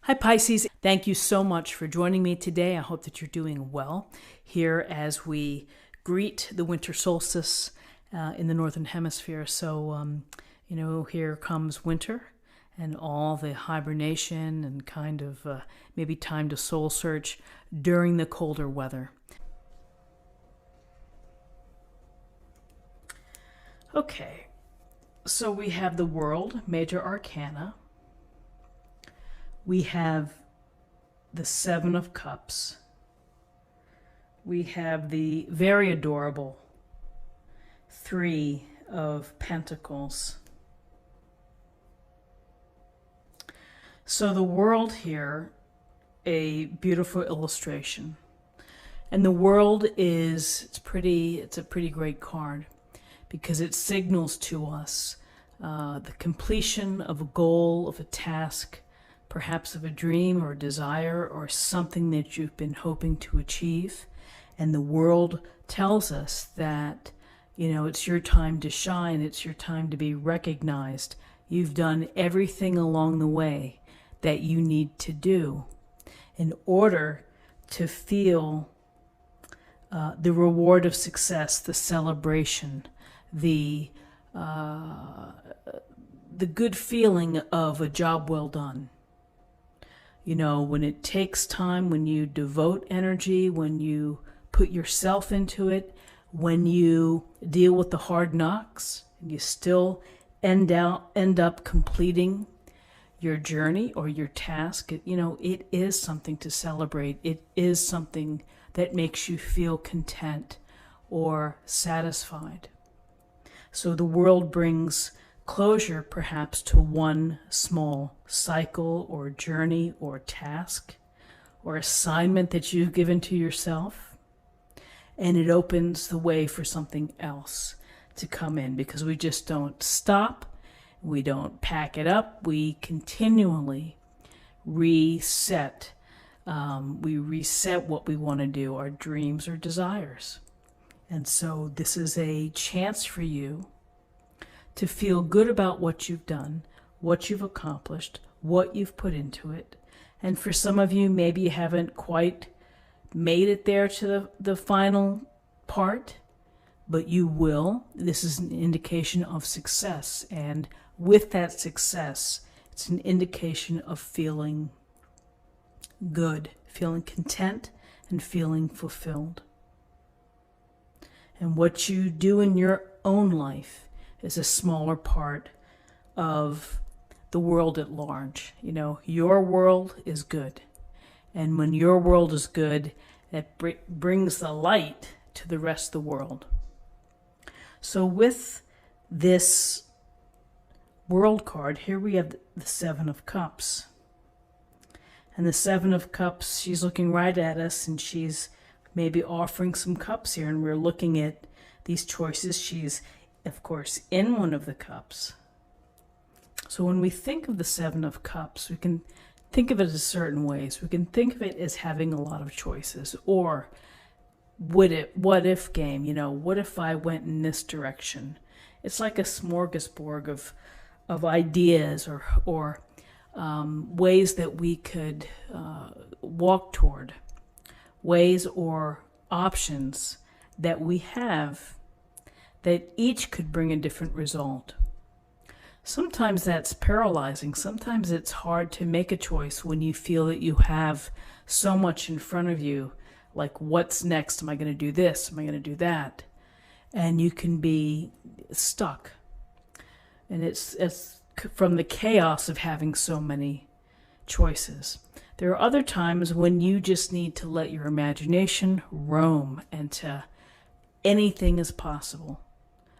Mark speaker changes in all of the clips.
Speaker 1: Hi Pisces, thank you so much for joining me today. I hope that you're doing well here as we greet the winter solstice in the Northern Hemisphere. So, here comes winter and all the hibernation and kind of maybe time to soul search during the colder weather. Okay, so we have the World, Major Arcana. We have the Seven of Cups. We have the very adorable Three of Pentacles. So the World here, a beautiful illustration. And the World it's a pretty great card because it signals to us the completion of a goal, of a task, perhaps of a dream or a desire or something that you've been hoping to achieve. And the World tells us that, it's your time to shine. It's your time to be recognized. You've done everything along the way that you need to do in order to feel the reward of success, the celebration, the good feeling of a job well done. When it takes time, when you devote energy, when you put yourself into it, when you deal with the hard knocks, and you still end up completing your journey or your task, it is something to celebrate. It is something that makes you feel content or satisfied. So the World brings closure perhaps to one small cycle or journey or task or assignment that you've given to yourself, and it opens the way for something else to come in because we just don't stop, we don't pack it up, we continually reset. We reset what we want to do, our dreams or desires. And so this is a chance for you to feel good about what you've done, what you've accomplished, what you've put into it. And for some of you, maybe you haven't quite made it there to the final part, but you will. This is an indication of success. And with that success, it's an indication of feeling good, feeling content, and feeling fulfilled. And what you do in your own life is a smaller part of the world at large. Your world is good. And when your world is good, that brings the light to the rest of the world. So with this World card, here we have the Seven of Cups. And the Seven of Cups, she's looking right at us and she's maybe offering some cups here. And we're looking at these choices. She's of course, in one of the cups. So when we think of the Seven of Cups, we can think of it as certain ways. We can think of it as having a lot of choices, or what if game, what if I went in this direction? It's like a smorgasbord of ideas or ways that we could walk toward, ways or options that we have that each could bring a different result. Sometimes that's paralyzing. Sometimes it's hard to make a choice when you feel that you have so much in front of you, like what's next? Am I going to do this? Am I going to do that? And you can be stuck. And it's from the chaos of having so many choices. There are other times when you just need to let your imagination roam and to anything is possible.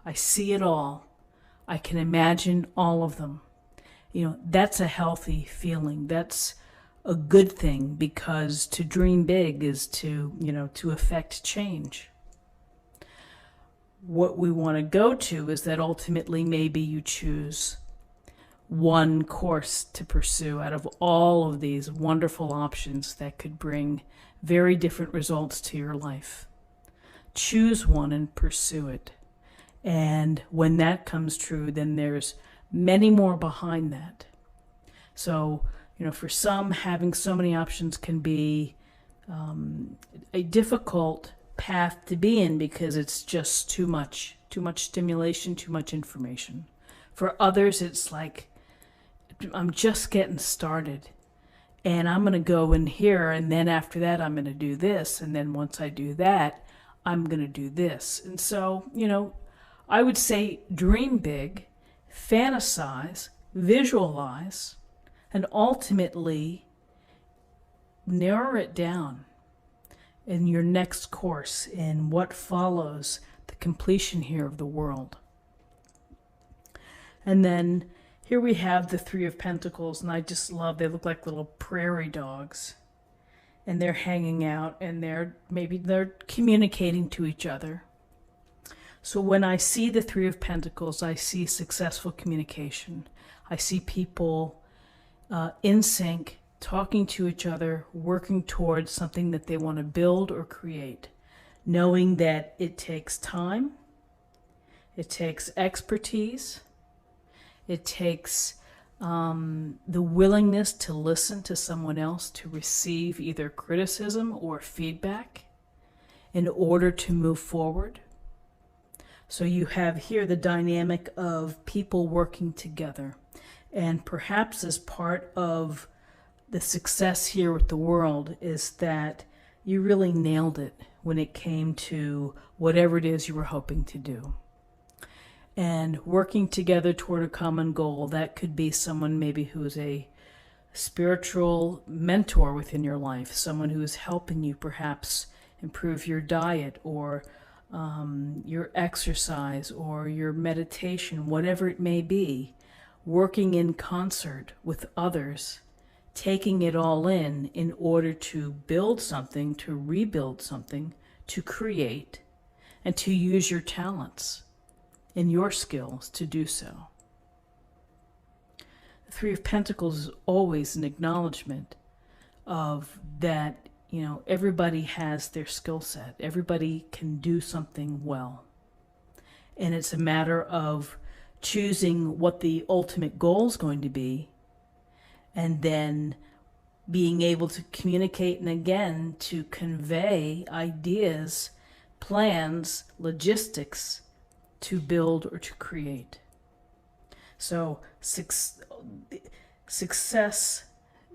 Speaker 1: I see it all. I can imagine all of them. That's a healthy feeling. That's a good thing because to dream big is to affect change. What we want to go to is that ultimately maybe you choose one course to pursue out of all of these wonderful options that could bring very different results to your life. Choose one and pursue it. And when that comes true, then there's many more behind that. So, For some, having so many options can be a difficult path to be in because it's just too much stimulation, too much information. For others, it's like, I'm just getting started and I'm going to go in here, and then after that I'm going to do this, and then once I do that I'm going to do this. And so, I would say dream big, fantasize, visualize, and ultimately narrow it down in your next course, in what follows the completion here of the world. And then here we have the Three of Pentacles, and I just love, they look like little prairie dogs. And they're hanging out, and they're communicating to each other. So when I see the Three of Pentacles, I see successful communication. I see people in sync, talking to each other, working towards something that they want to build or create, knowing that it takes time, it takes expertise, it takes the willingness to listen to someone else, to receive either criticism or feedback in order to move forward. So you have here the dynamic of people working together. And perhaps as part of the success here with the world is that you really nailed it when it came to whatever it is you were hoping to do. And working together toward a common goal, that could be someone maybe who's a spiritual mentor within your life, someone who is helping you perhaps improve your diet or your exercise or your meditation, whatever it may be, working in concert with others, taking it all in order to build something, to rebuild something, to create, and to use your talents and your skills to do so. The Three of Pentacles is always an acknowledgement of that, everybody has their skill set. Everybody can do something well. And it's a matter of choosing what the ultimate goal is going to be, and then being able to communicate and again to convey ideas, plans, logistics to build or to create. So success,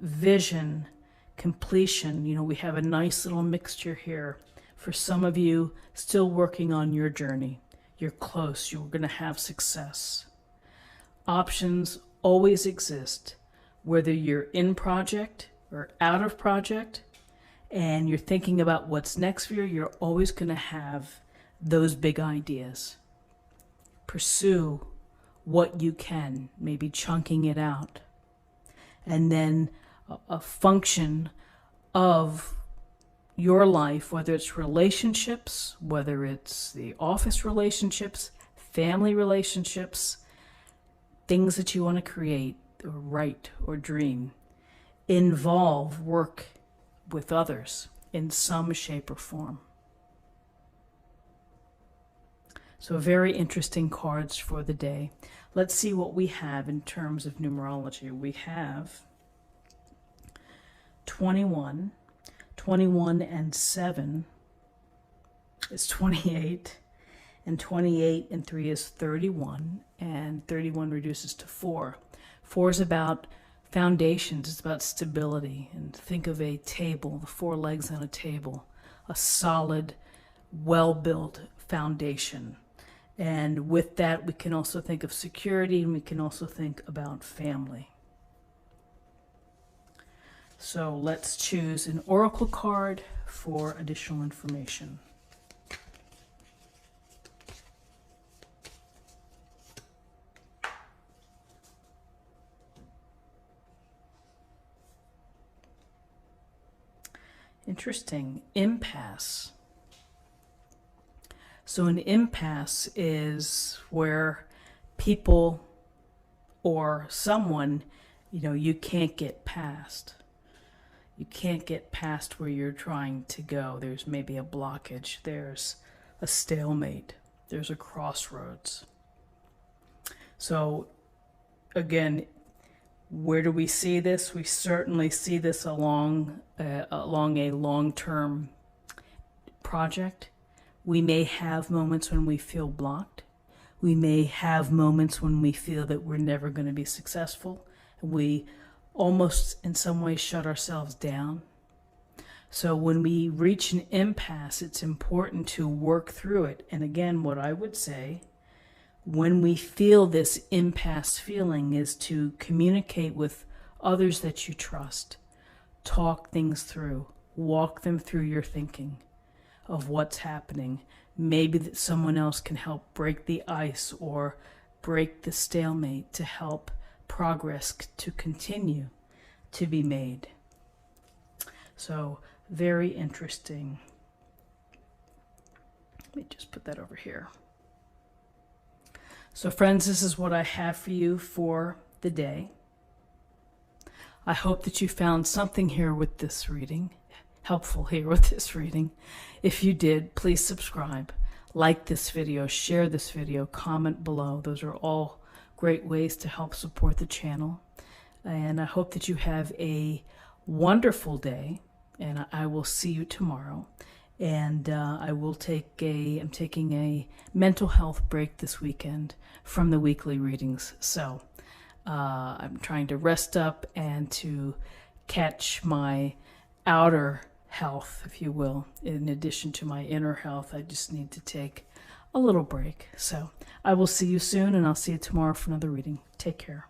Speaker 1: vision, completion, we have a nice little mixture here. For some of you still working on your journey, you're close, you're going to have success. Options always exist, whether you're in project or out of project, and you're thinking about what's next for you, you're always going to have those big ideas. Pursue what you can, maybe chunking it out. And then a function of your life, whether it's relationships, whether it's the office relationships, family relationships, things that you want to create or write or dream, involve work with others in some shape or form. So very interesting cards for the day. Let's see what we have in terms of numerology. We have 21, 21 and 7 is 28, and 28 and 3 is 31, and 31 reduces to 4. 4 is about foundations, it's about stability, and think of a table, the 4 legs on a table, a solid, well-built foundation. And with that, we can also think of security, and we can also think about family. So let's choose an oracle card for additional information. Interesting. Impasse. So an impasse is where people or someone, you can't get past. You can't get past where you're trying to go. There's maybe a blockage. There's a stalemate. There's a crossroads. So again, Where do we see this? We certainly see this along a long-term project. We may have moments when we feel blocked. We may have moments when we feel that we're never going to be successful. We almost in some ways shut ourselves down. So when we reach an impasse, it's important to work through it. And again, what I would say, when we feel this impasse feeling, is to communicate with others that you trust. Talk things through. Walk them through your thinking of what's happening. Maybe that someone else can help break the ice or break the stalemate to help progress to continue to be made. So very interesting. Let me just put that over here. So friends, this is what I have for you for the day. I hope that you found something here with this reading, helpful here with this reading. If you did, please subscribe, like this video, share this video, comment below. Those are all great ways to help support the channel. And I hope that you have a wonderful day, and I will see you tomorrow. And I'm taking a mental health break this weekend from the weekly readings. So I'm trying to rest up and to catch my outer health, if you will. In addition to my inner health, I just need to take a little break. So I will see you soon, and I'll see you tomorrow for another reading. Take care.